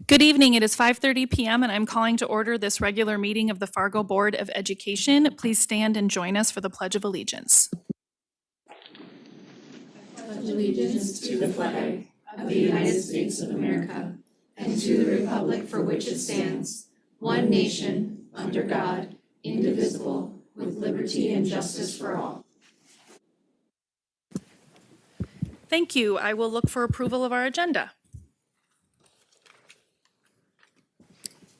Good evening. It is 5:30 p.m. and I'm calling to order this regular meeting of the Fargo Board of Education. Please stand and join us for the Pledge of Allegiance. Pledge allegiance to the flag of the United States of America and to the republic for which it stands, one nation, under God, indivisible, with liberty and justice for all. Thank you. I will look for approval of our agenda.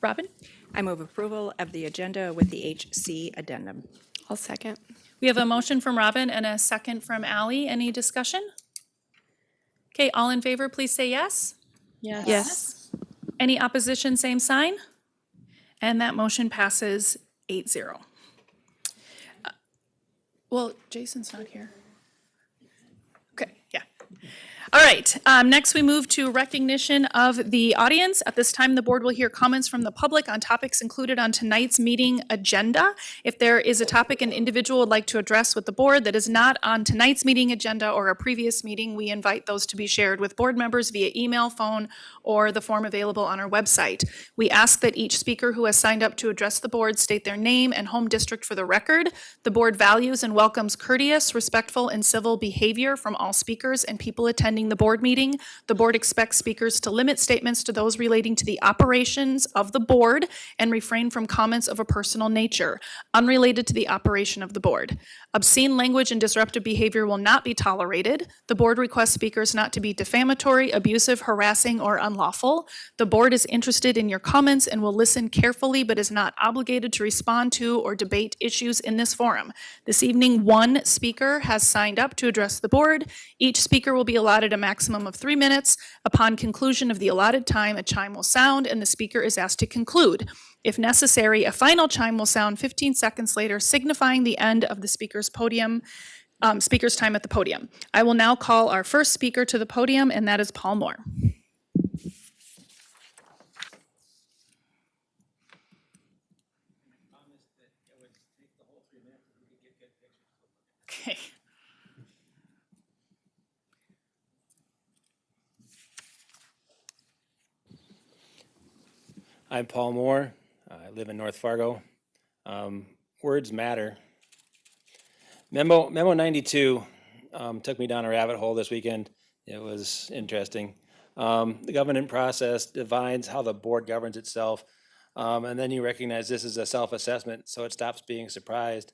Robin? I move approval of the agenda with the HC addendum. I'll second. We have a motion from Robin and a second from Ally. Any discussion? Okay, all in favor, please say yes. Yes. Any opposition, same sign. And that motion passes 8-0. Well, Jason's not here. Okay, yeah. All right, next we move to recognition of the audience. At this time, the board will hear comments from the public on topics included on tonight's meeting agenda. If there is a topic an individual would like to address with the board that is not on tonight's meeting agenda or a previous meeting, we invite those to be shared with board members via email, phone, or the form available on our website. We ask that each speaker who has signed up to address the board state their name and home district for the record. The board values and welcomes courteous, respectful, and civil behavior from all speakers and people attending the board meeting. The board expects speakers to limit statements to those relating to the operations of the board and refrain from comments of a personal nature, unrelated to the operation of the board. Obscene language and disruptive behavior will not be tolerated. The board requests speakers not to be defamatory, abusive, harassing, or unlawful. The board is interested in your comments and will listen carefully, but is not obligated to respond to or debate issues in this forum. This evening, one speaker has signed up to address the board. Each speaker will be allotted a maximum of 3 minutes. Upon conclusion of the allotted time, a chime will sound and the speaker is asked to conclude. If necessary, a final chime will sound 15 seconds later, signifying the end of the speaker's time at the podium. I will now call our first speaker to the podium, and that is Paul Moore. Okay. I'm Paul Moore. I live in North Fargo. Words matter. Memo 92 took me down a rabbit hole this weekend. It was interesting. The governance process defines how the board governs itself, and then you recognize this is a self-assessment, so it stops being surprised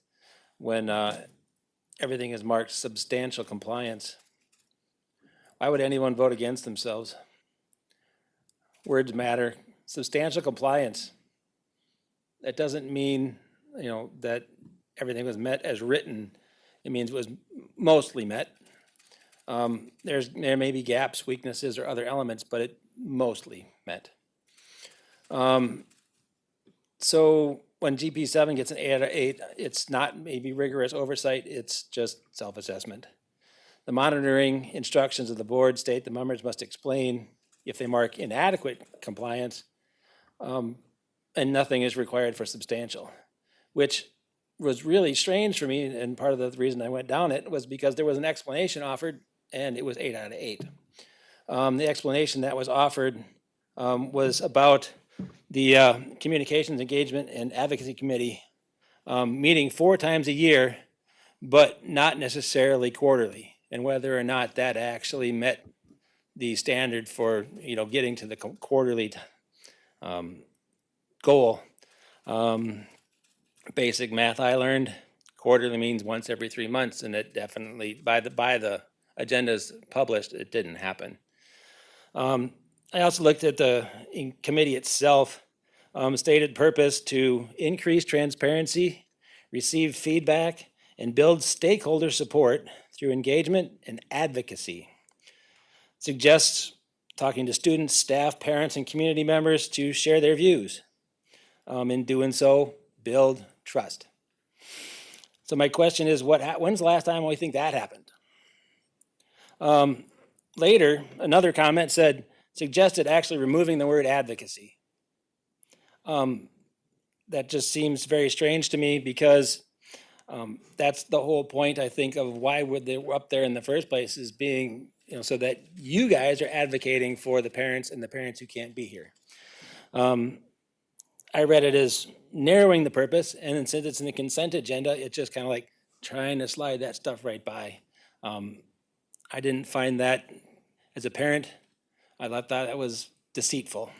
when everything is marked substantial compliance. Why would anyone vote against themselves? Words matter. Substantial compliance. That doesn't mean, that everything was met as written. It means it was mostly met. There may be gaps, weaknesses, or other elements, but it mostly met. So when GP7 gets an 8 out of 8, it's not maybe rigorous oversight, it's just self-assessment. The monitoring instructions of the board state the members must explain if they mark inadequate compliance, and nothing is required for substantial, which was really strange for me, and part of the reason I went down it was because there was an explanation offered, and it was 8 out of 8. The explanation that was offered was about the Communications Engagement and Advocacy Committee meeting 4 times a year, but not necessarily quarterly, and whether or not that actually met the standard for getting to the quarterly goal. Basic math I learned, quarterly means once every 3 months, and it definitely, by the agendas published, it didn't happen. I also looked at the committee itself, stated purpose to increase transparency, receive feedback, and build stakeholder support through engagement and advocacy. Suggests talking to students, staff, parents, and community members to share their views. In doing so, build trust. So my question is, when's the last time we think that happened? Later, another comment suggested actually removing the word advocacy. That just seems very strange to me because that's the whole point, I think, of why would they were up there in the first place, is being, so that you guys are advocating for the parents and the parents who can't be here. I read it as narrowing the purpose, and then since it's in the consent agenda, it's just kind of like trying to slide that stuff right by. I didn't find that, as a parent, I thought that was deceitful.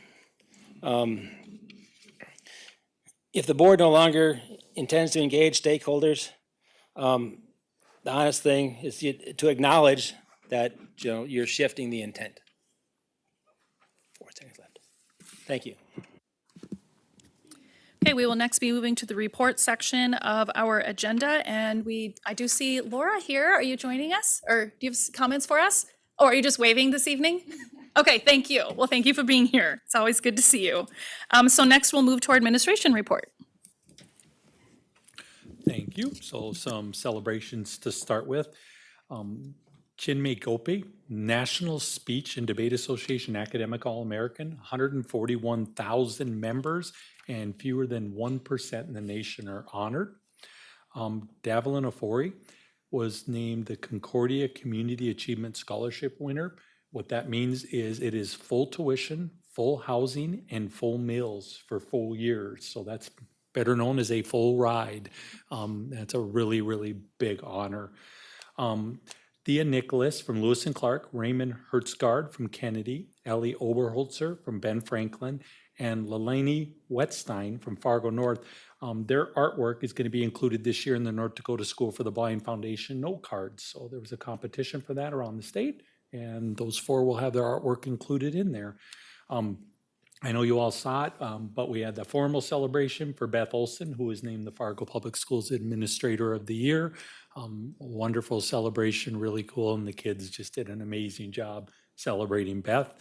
If the board no longer intends to engage stakeholders, the honest thing is to acknowledge that, you're shifting the intent. 4 seconds left. Thank you. Okay, we will next be moving to the report section of our agenda, and I do see Laura here. Are you joining us, or do you have comments for us? Or are you just waving this evening? Okay, thank you. Well, thank you for being here. It's always good to see you. So next we'll move to our administration report. Thank you. So some celebrations to start with. Chinmay Gopi, National Speech and Debate Association Academic All-American, 141,000 members, and fewer than 1% in the nation are honored. Davalin Ofori was named the Concordia Community Achievement Scholarship winner. What that means is it is full tuition, full housing, and full meals for full years. So that's better known as a full ride. That's a really, really big honor. Thea Nicholas from Lewis and Clark, Raymond Hertzgard from Kennedy, Ellie Oberholzer from Ben Franklin, and Lelani Wetstein from Fargo North. Their artwork is going to be included this year in the North Dakota School for the Blind Foundation note cards. So there was a competition for that around the state, and those 4 will have their artwork included in there. I know you all saw it, but we had the formal celebration for Beth Olson, who was named the Fargo Public Schools Administrator of the Year. Wonderful celebration, really cool, and the kids just did an amazing job celebrating Beth.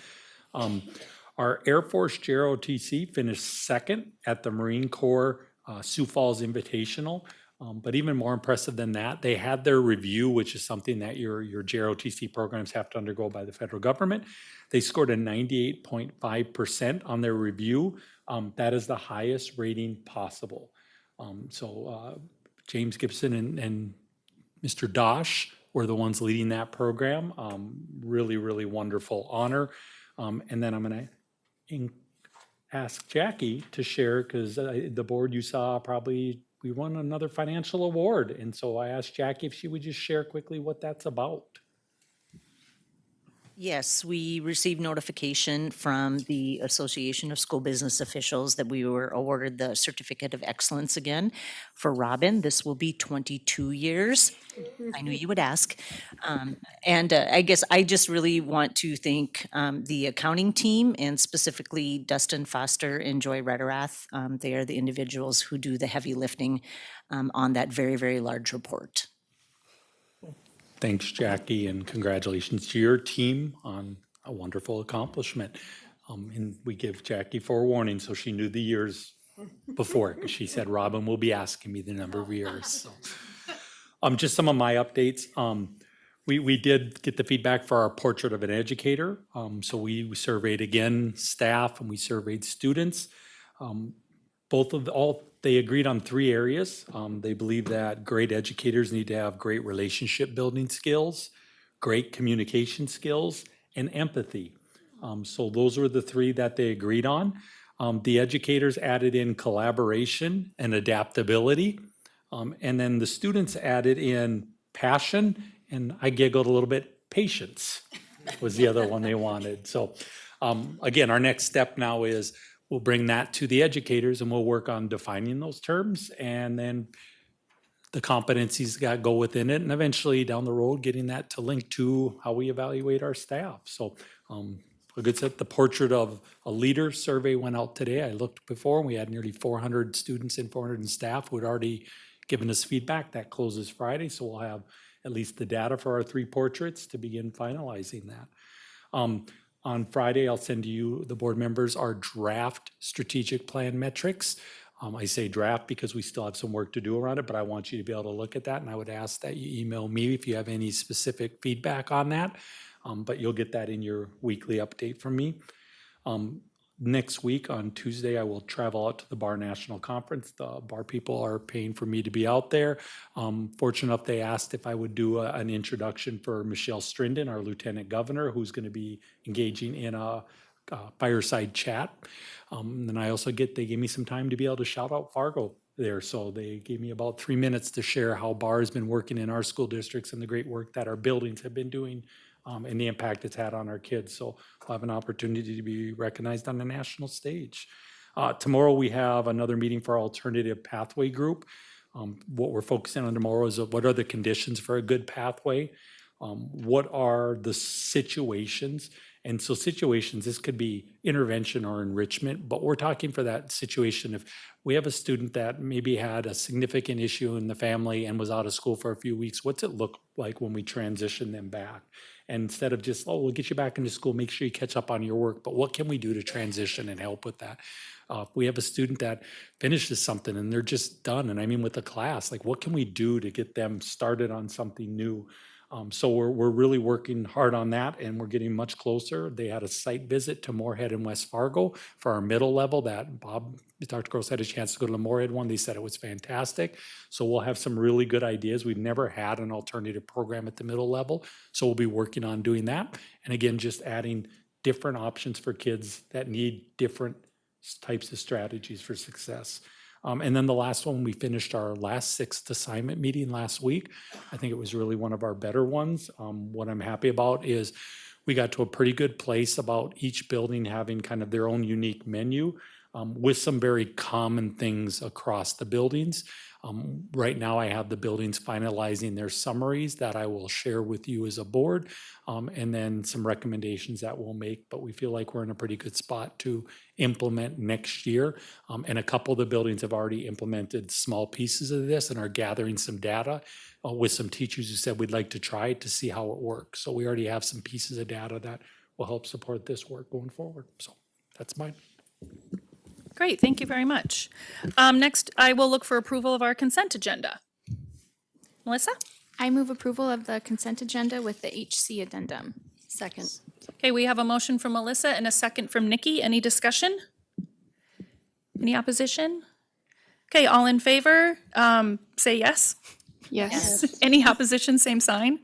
Our Air Force JROTC finished second at the Marine Corps Sioux Falls Invitational. But even more impressive than that, they had their review, which is something that your JROTC programs have to undergo by the federal government. They scored a 98.5% on their review. That is the highest rating possible. So James Gibson and Mr. Dosh were the ones leading that program. Really, really wonderful honor. And then I'm going to ask Jackie to share, because the board you saw probably, we won another financial award. And so I asked Jackie if she would just share quickly what that's about. Yes, we received notification from the Association of School Business Officials that we were awarded the Certificate of Excellence again for Robin. This will be 22 years. I knew you would ask. I guess I just really want to thank the accounting team, and specifically Dustin Foster and Joy Rederath. They are the individuals who do the heavy lifting on that very, very large report. Thanks, Jackie, and congratulations to your team on a wonderful accomplishment. And we give Jackie forewarning, so she knew the years before, because she said Robin will be asking me the number of years. So, just some of my updates. We did get the feedback for our portrait of an educator. So we surveyed again staff, and we surveyed students. They agreed on 3 areas. They believe that great educators need to have great relationship building skills, great communication skills, and empathy. So those were the 3 that they agreed on. The educators added in collaboration and adaptability. And then the students added in passion, and I giggled a little bit, patience was the other one they wanted. So again, our next step now is we'll bring that to the educators, and we'll work on defining those terms, and then the competencies that go within it, and eventually down the road, getting that to link to how we evaluate our staff. So a good set. The portrait of a leader survey went out today. I looked before, and we had nearly 400 students and 400 staff who had already given us feedback. That closes Friday, so we'll have at least the data for our 3 portraits to begin finalizing that. On Friday, I'll send to you, the board members, our draft strategic plan metrics. I say draft because we still have some work to do around it, but I want you to be able to look at that, and I would ask that you email me if you have any specific feedback on that. But you'll get that in your weekly update from me. Next week on Tuesday, I will travel out to the Bar National Conference. The bar people are paying for me to be out there. Fortunate enough, they asked if I would do an introduction for Michelle Strinden, our Lieutenant Governor, who's going to be engaging in a fireside chat. And I also they gave me some time to be able to shout out Fargo there. So they gave me about 3 minutes to share how BAR has been working in our school districts and the great work that our buildings have been doing and the impact it's had on our kids. So we'll have an opportunity to be recognized on the national stage. Tomorrow we have another meeting for our alternative pathway group. What we're focusing on tomorrow is what are the conditions for a good pathway? What are the situations? And so situations, this could be intervention or enrichment, but we're talking for that situation if we have a student that maybe had a significant issue in the family and was out of school for a few weeks, what's it look like when we transition them back? And instead of just, oh, we'll get you back into school, make sure you catch up on your work, but what can we do to transition and help with that? We have a student that finishes something and they're just done, and I mean with the class, like what can we do to get them started on something new? So we're really working hard on that, and we're getting much closer. They had a site visit to Moorhead and West Fargo for our middle level that Dr. Gross had a chance to go to the Moorhead one. They said it was fantastic. So we'll have some really good ideas. We've never had an alternative program at the middle level, so we'll be working on doing that. And again, just adding different options for kids that need different types of strategies for success. And then the last one, we finished our last 6th assignment meeting last week. I think it was really one of our better ones. What I'm happy about is we got to a pretty good place about each building having kind of their own unique menu with some very common things across the buildings. Right now, I have the buildings finalizing their summaries that I will share with you as a board, and then some recommendations that we'll make, but we feel like we're in a pretty good spot to implement next year. And a couple of the buildings have already implemented small pieces of this and are gathering some data with some teachers who said we'd like to try it to see how it works. So we already have some pieces of data that will help support this work going forward. So that's mine. Great, thank you very much. Next, I will look for approval of our consent agenda. Melissa? I move approval of the consent agenda with the HC addendum. Second. Okay, we have a motion from Melissa and a second from Nikki. Any discussion? Any opposition? Okay, all in favor, say yes. Yes. Any opposition, same sign.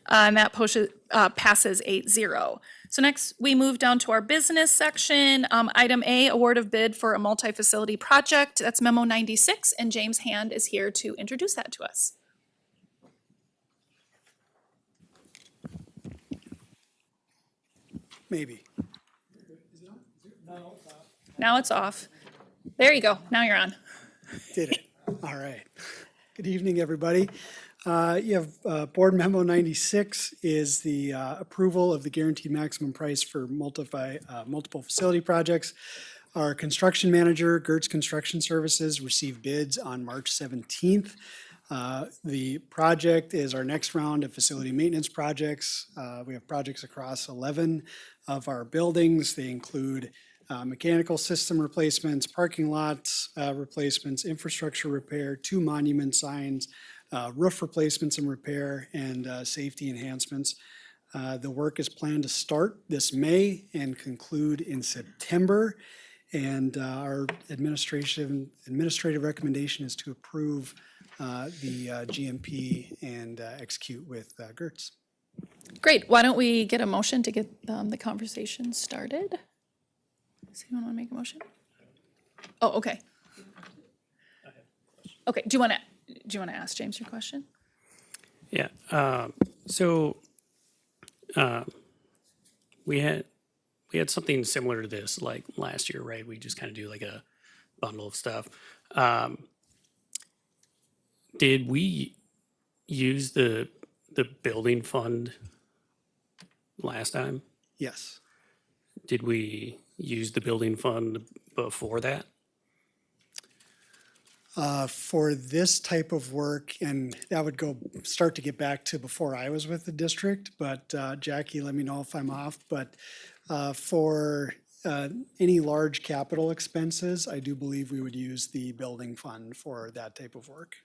And that passes 8-0. So next, we move down to our business section. Item A, award of bid for a multi-facility project. That's memo 96, and James Hand is here to introduce that to us. Maybe. Now it's off. There you go. Now you're on. Did it. All right. Good evening, everybody. You have Board Memo 96 is the approval of the guaranteed maximum price for multiple facility projects. Our construction manager, Gertz Construction Services, received bids on March 17th. The project is our next round of facility maintenance projects. We have projects across 11 of our buildings. They include mechanical system replacements, parking lots replacements, infrastructure repair, 2 monument signs, roof replacements and repair, and safety enhancements. The work is planned to start this May and conclude in September. And our administrative recommendation is to approve the GMP and execute with Gertz. Great. Why don't we get a motion to get the conversation started? Does anyone want to make a motion? Oh, okay. Okay. Do you want to ask James your question? Yeah. We had something similar to this like last year, right? We just kind of do like a bundle of stuff. Did we use the building fund last time? Yes. Did we use the building fund before that? For this type of work, and that would start to get back to before I was with the district, but Jackie, let me know if I'm off. But for any large capital expenses, I do believe we would use the building fund for that type of work.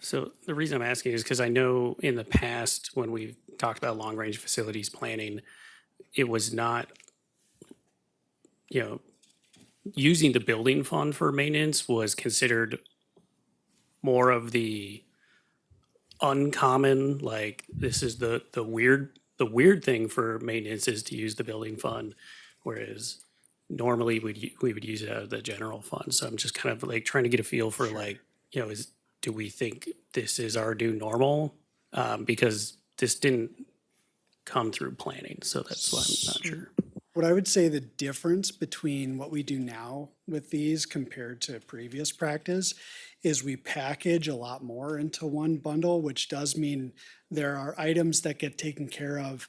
So the reason I'm asking is because I know in the past when we've talked about long-range facilities planning, it was not, using the building fund for maintenance was considered more of the uncommon, like this is the weird thing for maintenance is to use the building fund. Whereas normally we would use it out of the general fund. So I'm just kind of like trying to get a feel for like, do we think this is our new normal? Because this didn't come through planning, so that's why I'm not sure. What I would say the difference between what we do now with these compared to previous practice is we package a lot more into one bundle, which does mean there are items that get taken care of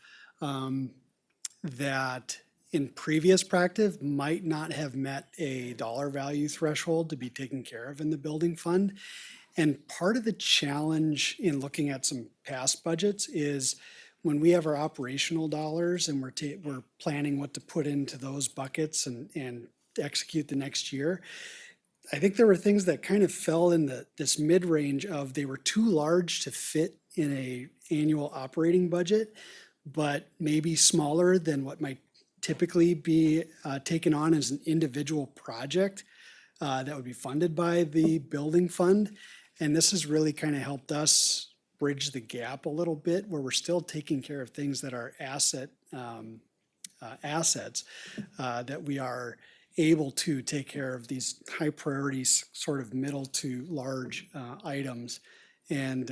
that in previous practice might not have met a dollar value threshold to be taken care of in the building fund. And part of the challenge in looking at some past budgets is when we have our operational dollars and we're planning what to put into those buckets and execute the next year, I think there were things that kind of fell in this mid-range of they were too large to fit in a annual operating budget, but maybe smaller than what might typically be taken on as an individual project that would be funded by the building fund. And this has really kind of helped us bridge the gap a little bit where we're still taking care of things that are assets that we are able to take care of these high priorities, sort of middle to large items, and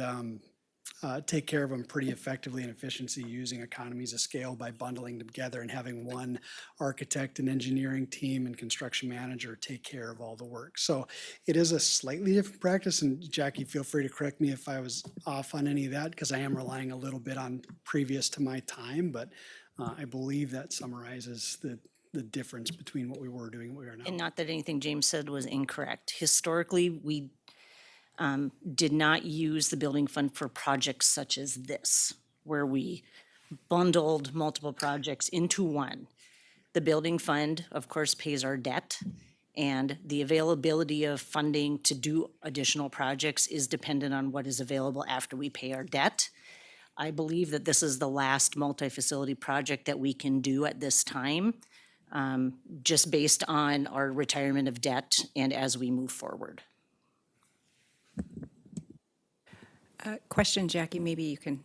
take care of them pretty effectively and efficiency using economies of scale by bundling them together and having one architect and engineering team and construction manager take care of all the work. So it is a slightly different practice, and Jackie, feel free to correct me if I was off on any of that, because I am relying a little bit on previous to my time, but I believe that summarizes the difference between what we were doing and what we are now. And not that anything James said was incorrect. Historically, we did not use the building fund for projects such as this, where we bundled multiple projects into one. The building fund, of course, pays our debt, and the availability of funding to do additional projects is dependent on what is available after we pay our debt. I believe that this is the last multi-facility project that we can do at this time, just based on our retirement of debt and as we move forward. Question, Jackie, maybe you can,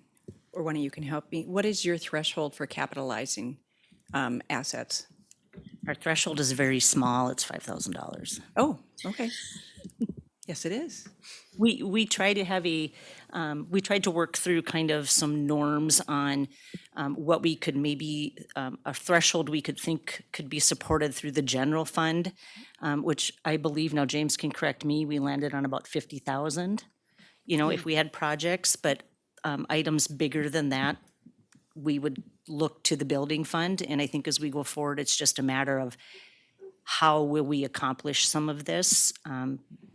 or one of you can help me. What is your threshold for capitalizing assets? Our threshold is very small, it's $5,000. Oh, okay. Yes, it is. We try to have we tried to work through kind of some norms on what we could maybe, a threshold we could think could be supported through the general fund, which I believe, now James can correct me, we landed on about 50,000. If we had projects, but items bigger than that, we would look to the building fund. And I think as we go forward, it's just a matter of how will we accomplish some of this,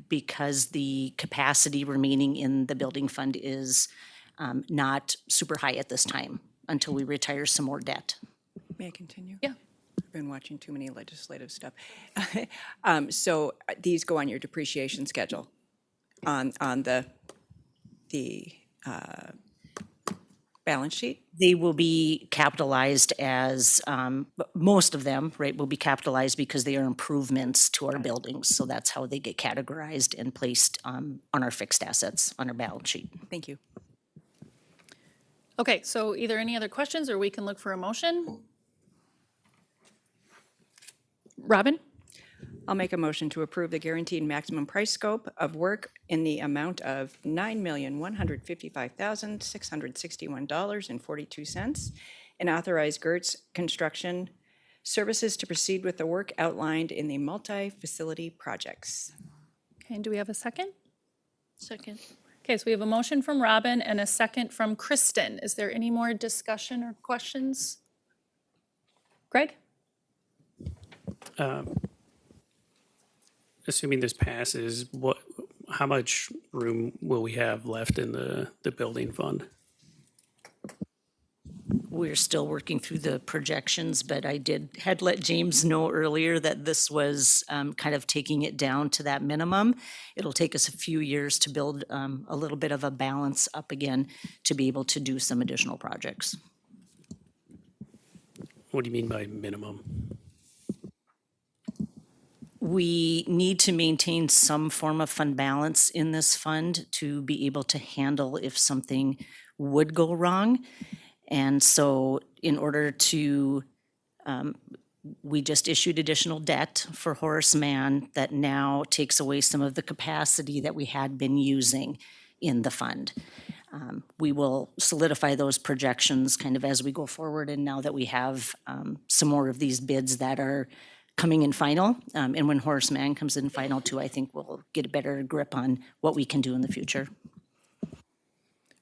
because the capacity remaining in the building fund is not super high at this time until we retire some more debt. May I continue? Yeah. I've been watching too many legislative stuff. So these go on your depreciation schedule on the balance sheet? They will be capitalized as, most of them, right, will be capitalized because they are improvements to our buildings. So that's how they get categorized and placed on our fixed assets on our balance sheet. Thank you. Okay, so either any other questions or we can look for a motion. Robin? I'll make a motion to approve the guaranteed maximum price scope of work in the amount of $9,155,661.42 and authorize Gertz Construction Services to proceed with the work outlined in the multi-facility projects. Okay, and do we have a second? Second. Okay, so we have a motion from Robin and a second from Kristen. Is there any more discussion or questions? Greg? Assuming this passes, how much room will we have left in the building fund? We're still working through the projections, but I had let James know earlier that this was kind of taking it down to that minimum. It'll take us a few years to build a little bit of a balance up again to be able to do some additional projects. What do you mean by minimum? We need to maintain some form of fund balance in this fund to be able to handle if something would go wrong. And so in order to We just issued additional debt for Horace Mann that now takes away some of the capacity that we had been using in the fund. We will solidify those projections kind of as we go forward, and now that we have some more of these bids that are coming in final, and when Horace Mann comes in final too, I think we'll get a better grip on what we can do in the future.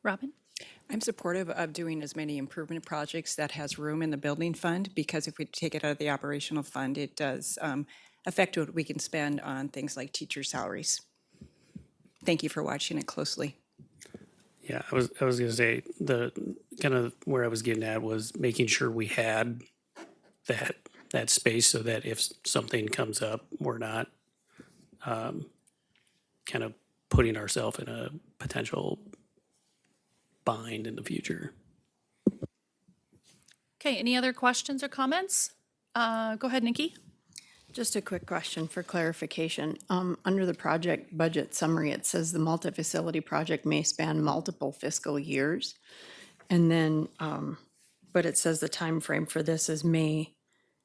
Robin? I'm supportive of doing as many improvement projects that has room in the building fund, because if we take it out of the operational fund, it does affect what we can spend on things like teacher salaries. Thank you for watching it closely. Yeah, I was gonna say, the kind of where I was getting at was making sure we had that space so that if something comes up, we're not kind of putting ourselves in a potential bind in the future. Okay, any other questions or comments? Go ahead, Nikki. Just a quick question for clarification. Under the project budget summary, it says the multi-facility project may span multiple fiscal years. And then, but it says the time frame for this is May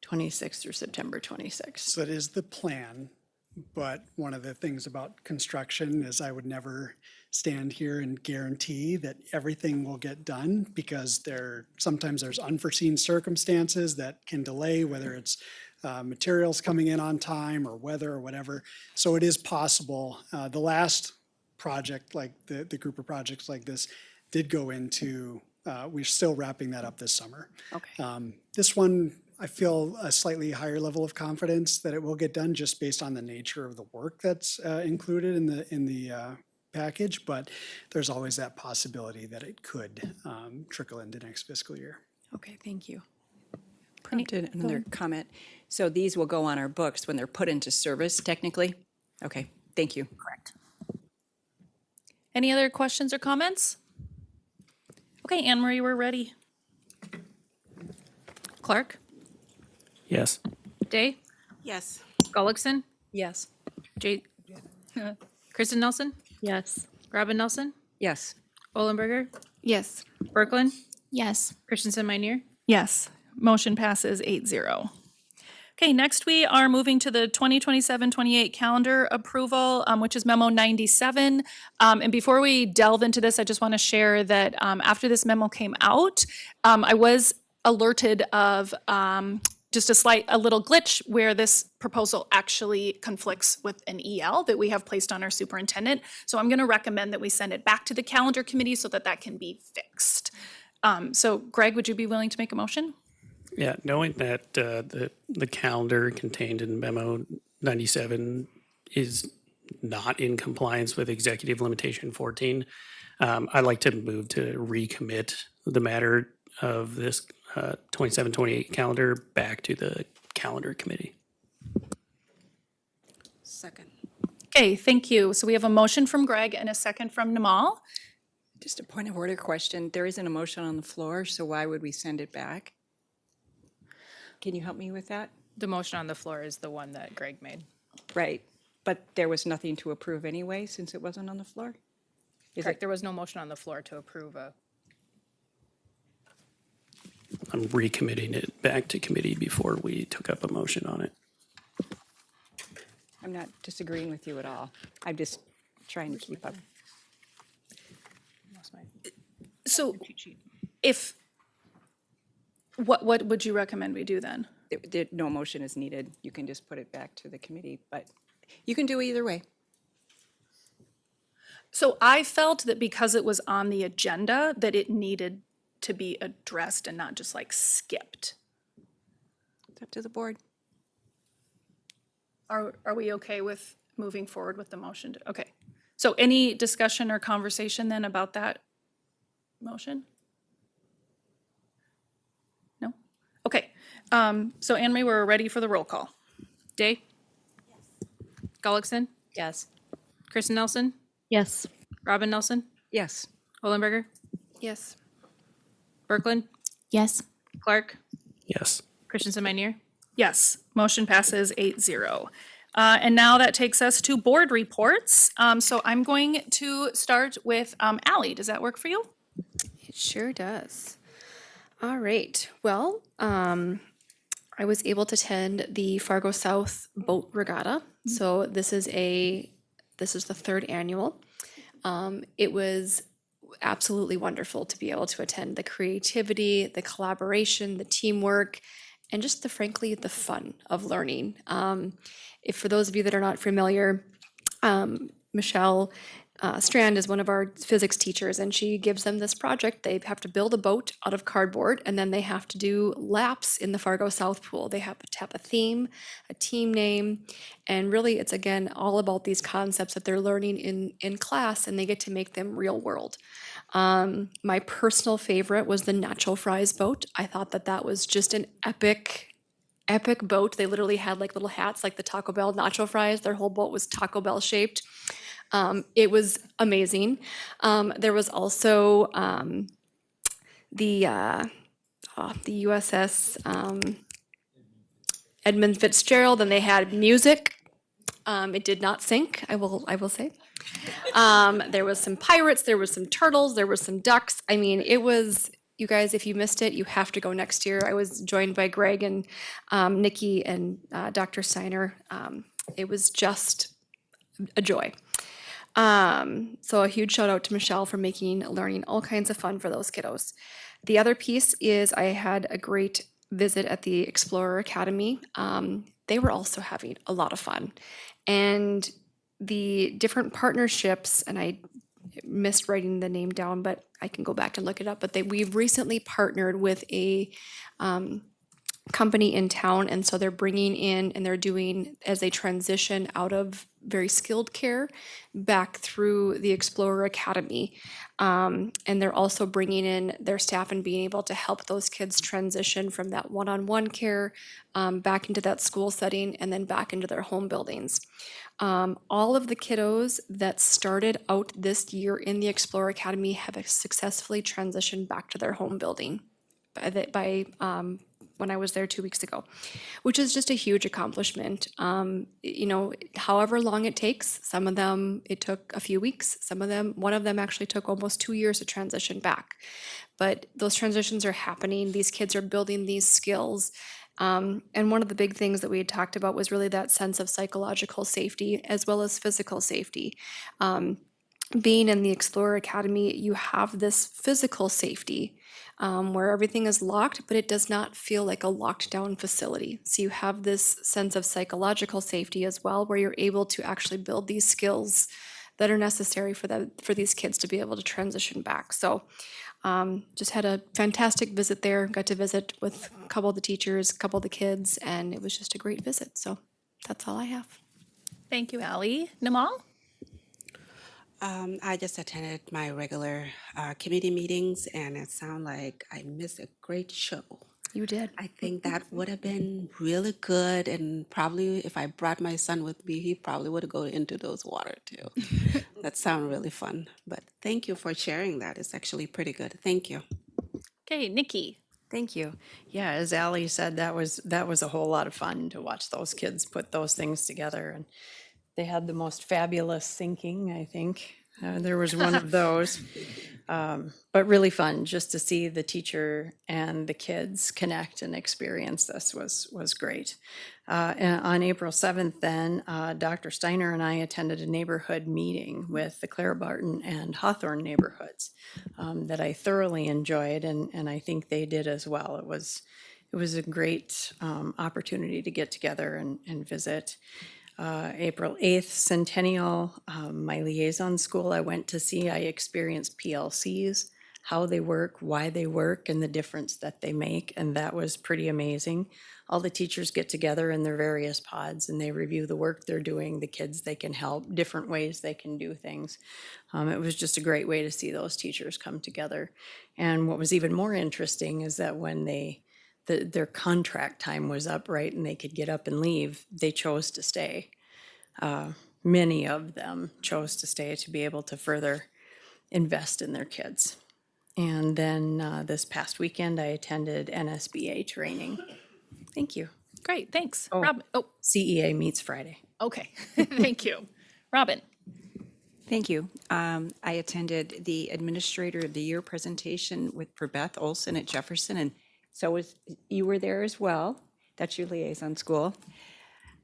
26th through September 26th. So it is the plan, but one of the things about construction is I would never stand here and guarantee that everything will get done, because sometimes there's unforeseen circumstances that can delay, whether it's materials coming in on time or weather or whatever. So it is possible. The last project, like the group of projects like this, did go into, we're still wrapping that up this summer. Okay. This one, I feel a slightly higher level of confidence that it will get done, just based on the nature of the work that's included in the package, but there's always that possibility that it could trickle into next fiscal year. Okay, thank you. Prompted another comment. So these will go on our books when they're put into service technically? Okay, thank you. Correct. Any other questions or comments? Okay, Anne Marie, we're ready. Clark? Yes. Day? Yes. Gullickson? Yes. Kristen Nelson? Yes. Robin Nelson? Yes. Olenberger? Yes. Berkland? Yes. Christensen Meinier? Yes. Motion passes 8-0. Okay, next we are moving to the 2027-28 calendar approval, which is memo 97. And before we delve into this, I just want to share that after this memo came out, I was alerted of just a little glitch where this proposal actually conflicts with an EL that we have placed on our superintendent. So I'm going to recommend that we send it back to the calendar committee so that that can be fixed. So Greg, would you be willing to make a motion? Yeah, knowing that the calendar contained in memo 97 is not in compliance with executive limitation 14, I'd like to move to recommit the matter of this 27-28 calendar back to the calendar committee. Second. Okay, thank you. So we have a motion from Greg and a second from Namal. Just a point of order question. There isn't a motion on the floor, so why would we send it back? Can you help me with that? The motion on the floor is the one that Greg made. Right, but there was nothing to approve anyway, since it wasn't on the floor? Correct, there was no motion on the floor to approve a. I'm recommitting it back to committee before we took up a motion on it. I'm not disagreeing with you at all. I'm just trying to keep up. So if, what would you recommend we do then? No motion is needed. You can just put it back to the committee, but you can do either way. So I felt that because it was on the agenda, that it needed to be addressed and not just like skipped. It's up to the board. Are we okay with moving forward with the motion? Okay. So any discussion or conversation then about that motion? No? Okay. So Anne Marie, we're ready for the roll call. Day? Gullickson? Yes. Kristen Nelson? Yes. Robin Nelson? Yes. Olenberger? Yes. Berkland? Yes. Clark? Yes. Christensen Meinier? Yes, motion passes 8-0. And now that takes us to board reports. So I'm going to start with Ally. Does that work for you? It sure does. All right. Well, our I was able to attend the Fargo South Boat Regatta. So this is the third annual. It was absolutely wonderful to be able to attend. The creativity, the collaboration, the teamwork, and just frankly, the fun of learning. If for those of you that are not familiar, Michelle Strand is one of our physics teachers, and she gives them this project. They have to build a boat out of cardboard, and then they have to do laps in the Fargo South Pool. They have to have a theme, a team name, and really it's, again, all about these concepts that they're learning in class, and they get to make them real world. My personal favorite was the nacho fries boat. I thought that was just an epic boat. They literally had like little hats like the Taco Bell nacho fries. Their whole boat was Taco Bell shaped. It was amazing. There was also the USS Edmund Fitzgerald, and they had music. It did not sink, I will say. There was some pirates, there was some turtles, there was some ducks. I mean, it was, you guys, if you missed it, you have to go next year. I was joined by Greg and Nikki and Dr. Steiner. It was just a joy. So a huge shout out to Michelle for making learning all kinds of fun for those kiddos. The other piece is I had a great visit at the Explorer Academy. They were also having a lot of fun. And the different partnerships, and I missed writing the name down, but I can go back and look it up, but we've recently partnered with a company in town, and so they're bringing in and they're doing, as they transition out of very skilled care back through the Explorer Academy, and they're also bringing in their staff and being able to help those kids transition from that one-on-one care back into that school setting and then back into their home buildings. All of the kiddos that started out this year in the Explorer Academy have successfully transitioned back to their home building by when I was there 2 weeks ago, which is just a huge accomplishment. However long it takes, some of them, it took a few weeks. One of them actually took almost 2 years to transition back. But those transitions are happening. These kids are building these skills. And one of the big things that we had talked about was really that sense of psychological safety as well as physical safety. Being in the Explorer Academy, you have this physical safety where everything is locked, but it does not feel like a locked down facility. So you have this sense of psychological safety as well, where you're able to actually build these skills that are necessary for these kids to be able to transition back. So just had a fantastic visit there, got to visit with a couple of the teachers, a couple of the kids, and it was just a great visit. So that's all I have. Thank you, Allie. Namal? I just attended my regular committee meetings, and it sounded like I missed a great show. You did. I think that would have been really good, and probably if I brought my son with me, he probably would have gone into those water too. That sounded really fun. But thank you for sharing that. It's actually pretty good. Thank you. Okay, Nikki. Thank you. Yeah, as Ally said, that was a whole lot of fun to watch those kids put those things together, and they had the most fabulous thinking, I think. There was one of those, but really fun just to see the teacher and the kids connect and experience this was great. And on April 7th then, Dr. Steiner and I attended a neighborhood meeting with the Clara Barton and Hawthorne neighborhoods that I thoroughly enjoyed, and I think they did as well. It was a great opportunity to get together and visit. April 8th, Centennial, my liaison school I went to see, I experienced PLCs, how they work, why they work, and the difference that they make, and that was pretty amazing. All the teachers get together in their various pods and they review the work they're doing, the kids they can help, different ways they can do things. It was just a great way to see those teachers come together. And what was even more interesting is that when their contract time was up, right, and they could get up and leave, they chose to stay. Many of them chose to stay to be able to further invest in their kids. And then this past weekend, I attended NSBA training. Thank you. Great, thanks. Oh. Robin. Oh, CEA meets Friday. okay. Thank you. Robin. Thank you. I attended the Administrator of the Year presentation for Beth Olson at Jefferson, and so you were there as well. That's your liaison school.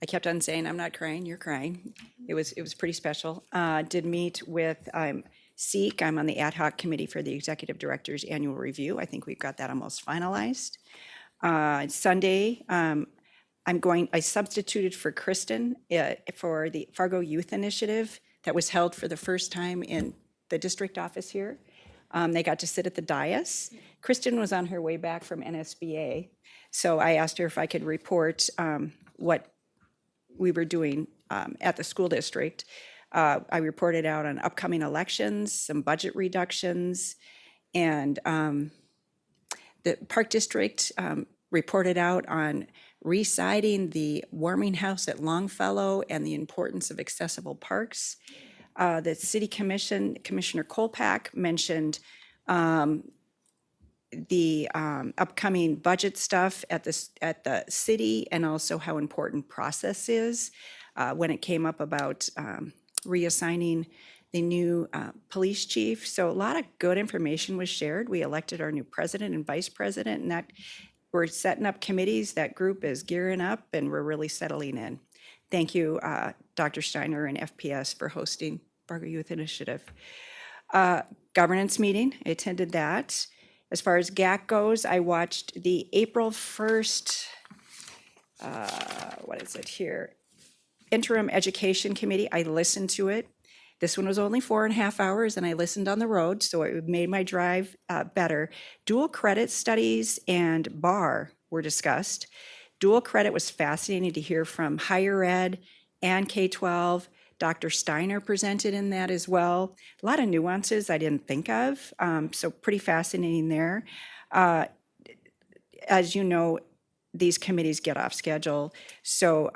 I kept on saying, I'm not crying, you're crying. It was pretty special. Did meet with SEEK. I'm on the ad hoc committee for the executive director's annual review. I think we've got that almost finalized. Sunday, I substituted for Kristen for the Fargo Youth Initiative that was held for the first time in the district office here. They got to sit at the dais. Kristen was on her way back from NSBA, so I asked her if I could report what we were doing at the school district. I reported out on upcoming elections, some budget reductions, and the Park District reported out on re-siding the warming house at Longfellow and the importance of accessible parks. The City Commission, Commissioner Kolpak mentioned the upcoming budget stuff at the city, and also how important process is when it came up about reassigning the new police chief. So a lot of good information was shared. We elected our new president and vice president, and that we're setting up committees. That group is gearing up, and we're really settling in. Thank you, Dr. Steiner and FPS for hosting Fargo Youth Initiative. Governance meeting, I attended that. As far as GAC goes, I watched the April 1st, what is it here? Interim Education Committee. I listened to it. This one was only 4.5 hours, and I listened on the road, so it made my drive better. Dual credit studies and BAR were discussed. Dual credit was fascinating to hear from higher ed and K-12. Dr. Steiner presented in that as well. A lot of nuances I didn't think of, so pretty fascinating there. As you know, these committees get off schedule. So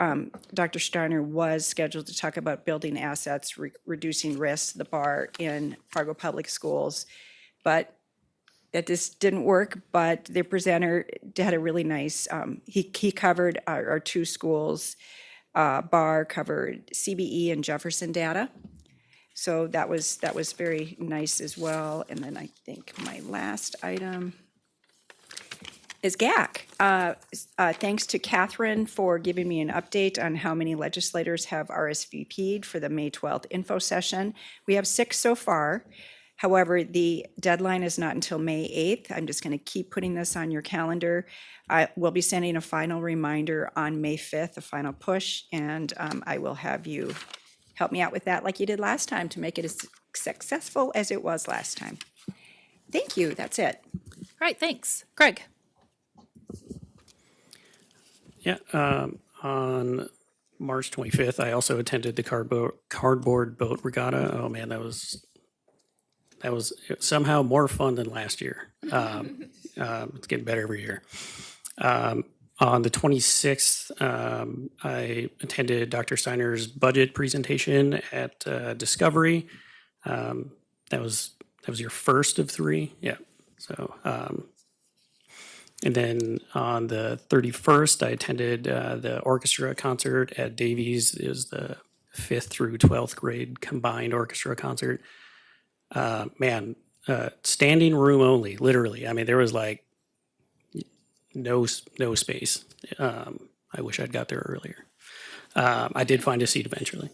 Dr. Steiner was scheduled to talk about building assets, reducing risks, the BAR in Fargo Public Schools. But that just didn't work, but the presenter had a really nice, he covered our two schools. BAR covered CBE and Jefferson data. So that was very nice as well. And then I think my last item is GAC. Thanks to Catherine for giving me an update on how many legislators have RSVP'd for the May 12th info session. We have 6 so far. However, the deadline is not until May 8th. I'm just going to keep putting this on your calendar. I will be sending a final reminder on May 5th, a final push, and I will have you help me out with that like you did last time to make it as successful as it was last time. Thank you. That's it. All right, thanks. Greg? Yeah, on March 25th, I also attended the cardboard boat regatta. Oh man, that was somehow more fun than last year. It's getting better every year. On the 26th, I attended Dr. Steiner's budget presentation at Discovery. That was your first of 3, yeah. So, and then on the 31st, I attended the orchestra concert at Davies. It was the 5th through 12th grade combined orchestra concert. Standing room only, literally. I mean, there was like no space. I wish I'd got there earlier. I did find a seat eventually.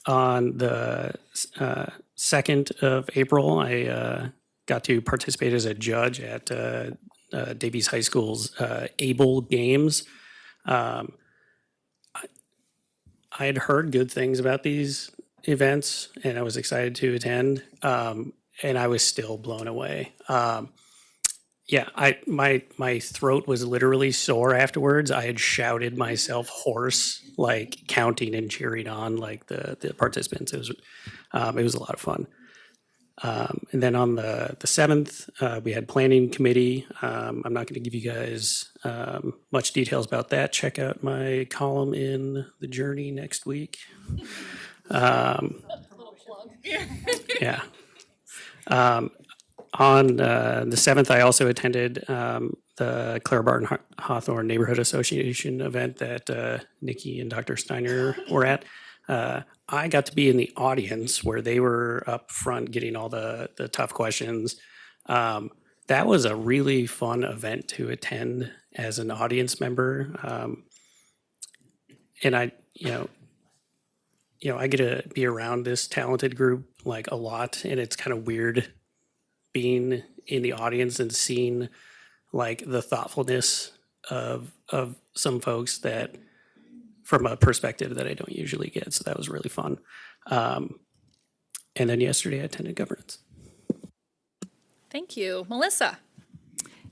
On the 2nd of April, I got to participate as a judge at Davies High School's ABLE Games. I had heard good things about these events, and I was excited to attend, and I was still blown away. My throat was literally sore afterwards. I had shouted myself hoarse, like counting and cheering on like the participants. It was a lot of fun. And then on the 7th, we had planning committee. I'm not going to give you guys much details about that. Check out my column in The Journey next week. Yeah. On the 7th, I also attended the Clara Barton Hawthorne Neighborhood Association event that Nikki and Dr. Steiner were at. I got to be in the audience where they were up front getting all the tough questions. that was a really fun event to attend as an audience member. And I get to be around this talented group like a lot, and it's kind of weird being in the audience and seeing like the thoughtfulness of some folks that from a perspective that I don't usually get. So that was really fun. And then yesterday I attended governance. Thank you. Melissa?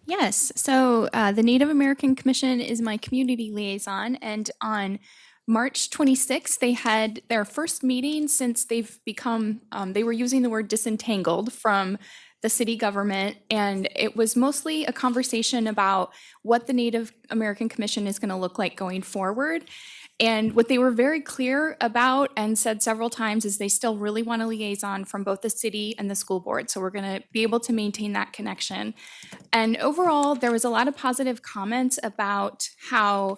Yes, so the Native American Commission is my community liaison, and on March 26th, they had their first meeting since they've become, they were using the word disentangled from the city government, and it was mostly a conversation about what the Native American Commission is going to look like going forward. And what they were very clear about and said several times is they still really want a liaison from both the city and the school board. So we're going to be able to maintain that connection. And overall, there was a lot of positive comments about how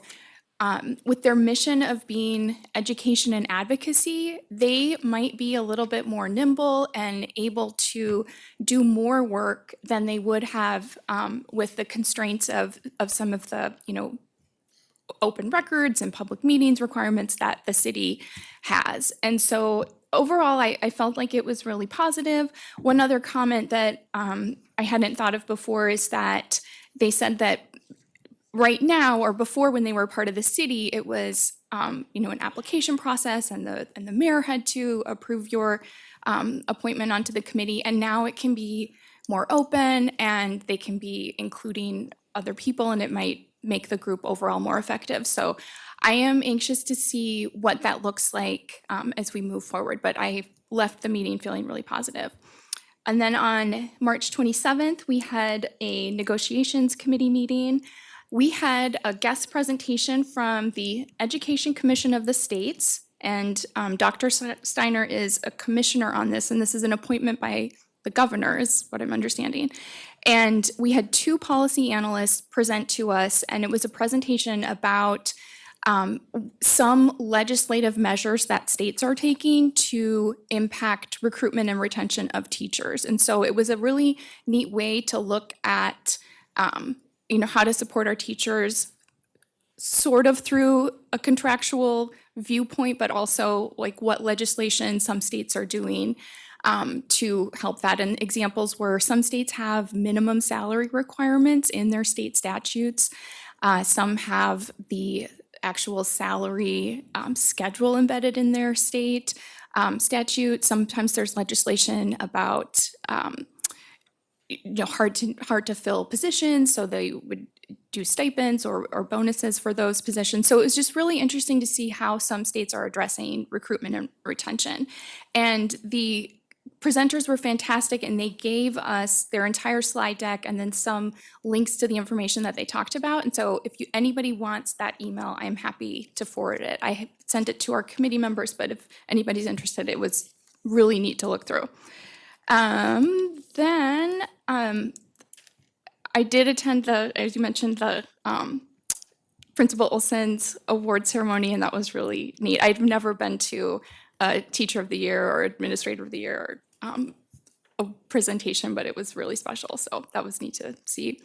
with their mission of being education and advocacy, they might be a little bit more nimble and able to do more work than they would have with the constraints of some of the, open records and public meetings requirements that the city has. And so overall, I felt like it was really positive. One other comment that I hadn't thought of before is that they said that right now, or before when they were part of the city, it was an application process, and the mayor had to approve your appointment onto the committee. And now it can be more open, and they can be including other people, and it might make the group overall more effective. So I am anxious to see what that looks like as we move forward. But I left the meeting feeling really positive. And then on March 27th, we had a negotiations committee meeting. We had a guest presentation from the Education Commission of the States, and Dr. Steiner is a commissioner on this, and this is an appointment by the governor, is what I'm understanding. And we had 2 policy analysts present to us, and it was a presentation about some legislative measures that states are taking to impact recruitment and retention of teachers. And so it was a really neat way to look at how to support our teachers sort of through a contractual viewpoint, but also like what legislation some states are doing to help that. And examples were some states have minimum salary requirements in their state statutes. Some have the actual salary schedule embedded in their state statute. Sometimes there's legislation about hard to fill positions, so they would do stipends or bonuses for those positions. So it was just really interesting to see how some states are addressing recruitment and retention. And the presenters were fantastic, and they gave us their entire slide deck and then some links to the information that they talked about. And so if anybody wants that email, I'm happy to forward it. I sent it to our committee members, but if anybody's interested, it was really neat to look through. Then I did attend as you mentioned, the Principal Olson's award ceremony, and that was really neat. I've never been to a Teacher of the Year or Administrator of the Year a presentation, but it was really special. So that was neat to see.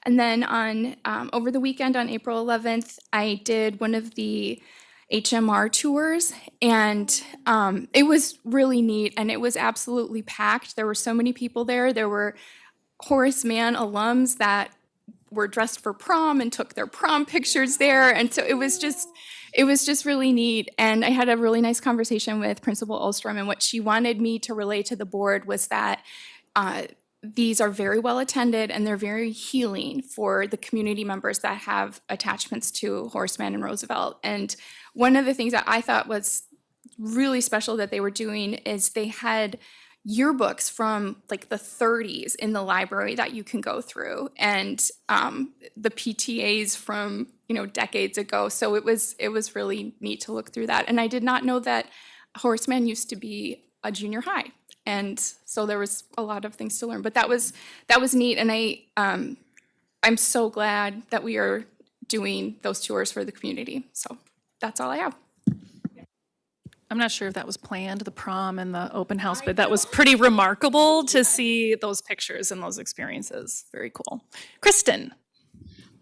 And then on over the weekend on April 11th, I did one of the HMR tours, and it was really neat, and it was absolutely packed. There were so many people there. There were Horace Mann alums that were dressed for prom and took their prom pictures there. And so it was just really neat. And I had a really nice conversation with Principal Ulstrom, and what she wanted me to relay to the board was that these are very well attended, and they're very healing for the community members that have attachments to Horace Mann and Roosevelt. And one of the things that I thought was really special that they were doing is they had yearbooks from like the 30s in the library that you can go through, and the PTAs from decades ago. So it was really neat to look through that. And I did not know that Horace Mann used to be a junior high, and so there was a lot of things to learn. But that was neat, and I'm so glad that we are doing those tours for the community. So that's all I have. I'm not sure if that was planned, the prom and the open house, but that was pretty remarkable to see those pictures and those experiences. Very cool. Kristen.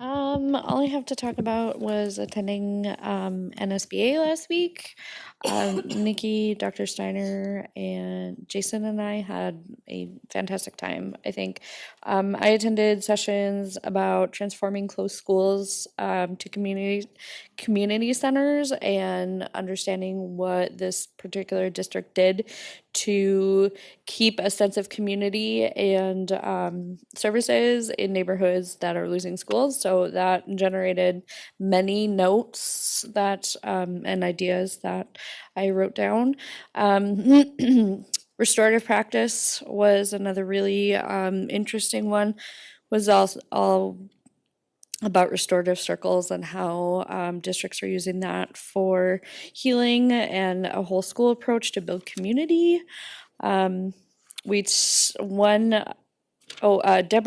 All I have to talk about was attending NSBA last week. Nikki, Dr. Steiner, and Jason and I had a fantastic time. I think I attended sessions about transforming closed schools to community centers and understanding what this particular district did to keep a sense of community and services in neighborhoods that are losing schools. So that generated many notes that and ideas that I wrote down. Restorative practice was another really interesting one. Was all about restorative circles and how districts are using that for healing and a whole school approach to build community. Deborah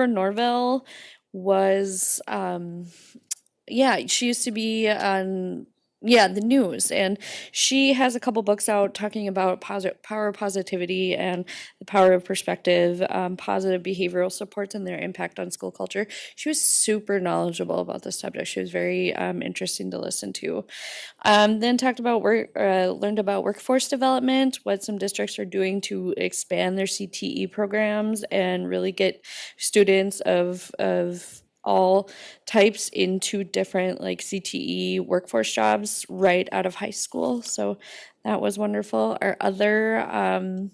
Norville was, she used to be on the news, and she has a couple books out talking about power of positivity and the power of perspective, positive behavioral supports and their impact on school culture. She was super knowledgeable about this subject. She was very interesting to listen to. Then learned about workforce development, what some districts are doing to expand their CTE programs and really get students of all types into different like CTE workforce jobs right out of high school. So that was wonderful. Our other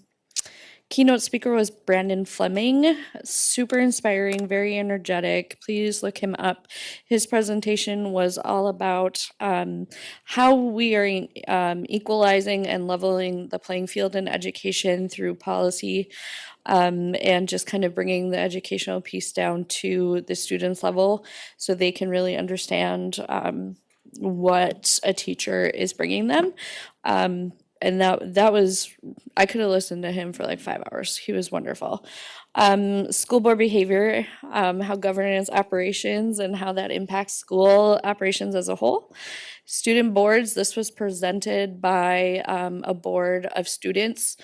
keynote speaker was Brandon Fleming. Super inspiring, very energetic. Please look him up. His presentation was all about how we are equalizing and leveling the playing field in education through policy, and just kind of bringing the educational piece down to the students' level so they can really understand what a teacher is bringing them. And that was, I could have listened to him for like 5 hours. He was wonderful. School board behavior, how governance operations and how that impacts school operations as a whole. Student boards, this was presented by a board of students,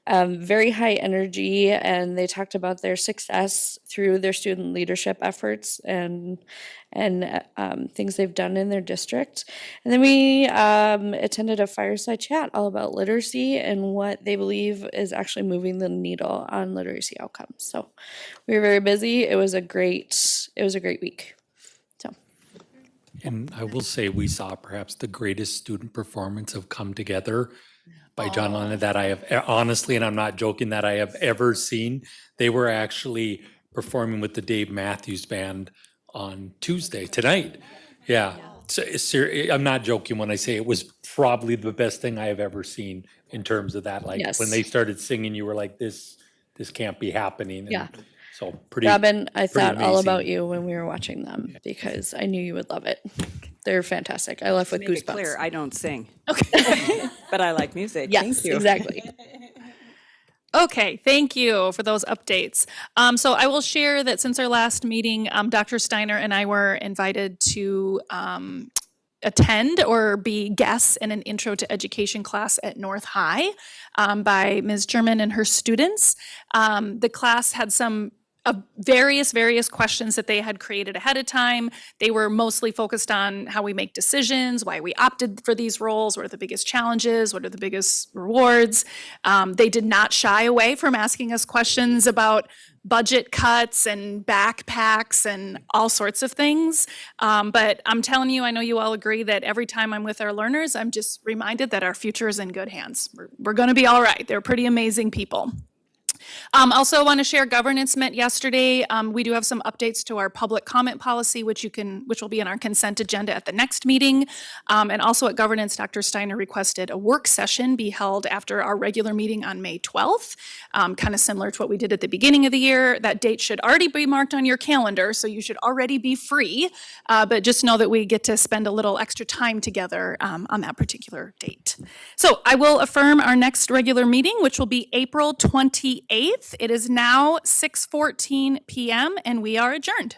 very high energy, and they talked about their success through their student leadership efforts and things they've done in their district. And then we attended a fireside chat all about literacy and what they believe is actually moving the needle on literacy outcomes. So we were very busy. It was a great week. So. And I will say we saw perhaps the greatest student performance of Come Together by John Lennon that I have honestly, and I'm not joking, that I have ever seen. They were actually performing with the Dave Matthews Band on Tuesday, tonight. Yeah. So, I'm not joking when I say it was probably the best thing I have ever seen in terms of that. Like Yes. when they started singing, you were like, this can't be happening. And Yeah. So pretty. Robin, I pretty thought all amazing. about you when we were watching them because I knew you would love it. They're fantastic. I left with Make it goosebumps. clear, I don't sing, Okay. but I like music. Yes, Thank you. exactly. Okay, thank you for those updates. So I will share that since our last meeting, Dr. Steiner and I were invited to attend or be guests in an intro to education class at North High by Ms. German and her students. The class had some various questions that they had created ahead of time. They were mostly focused on how we make decisions, why we opted for these roles, what are the biggest challenges, what are the biggest rewards. They did not shy away from asking us questions about budget cuts and backpacks and all sorts of things. But I'm telling you, I know you all agree that every time I'm with our learners, I'm just reminded that our future is in good hands. We're going to be all right. They're pretty amazing people. Also want to share governance met yesterday. We do have some updates to our public comment policy, which will be in our consent agenda at the next meeting. And also at governance, Dr. Steiner requested a work session be held after our regular meeting on May 12th, kind of similar to what we did at the beginning of the year. That date should already be marked on your calendar, so you should already be free. But just know that we get to spend a little extra time together on that particular date. So I will affirm our next regular meeting, which will be April 28th. It is now 6:14 p.m. and we are adjourned.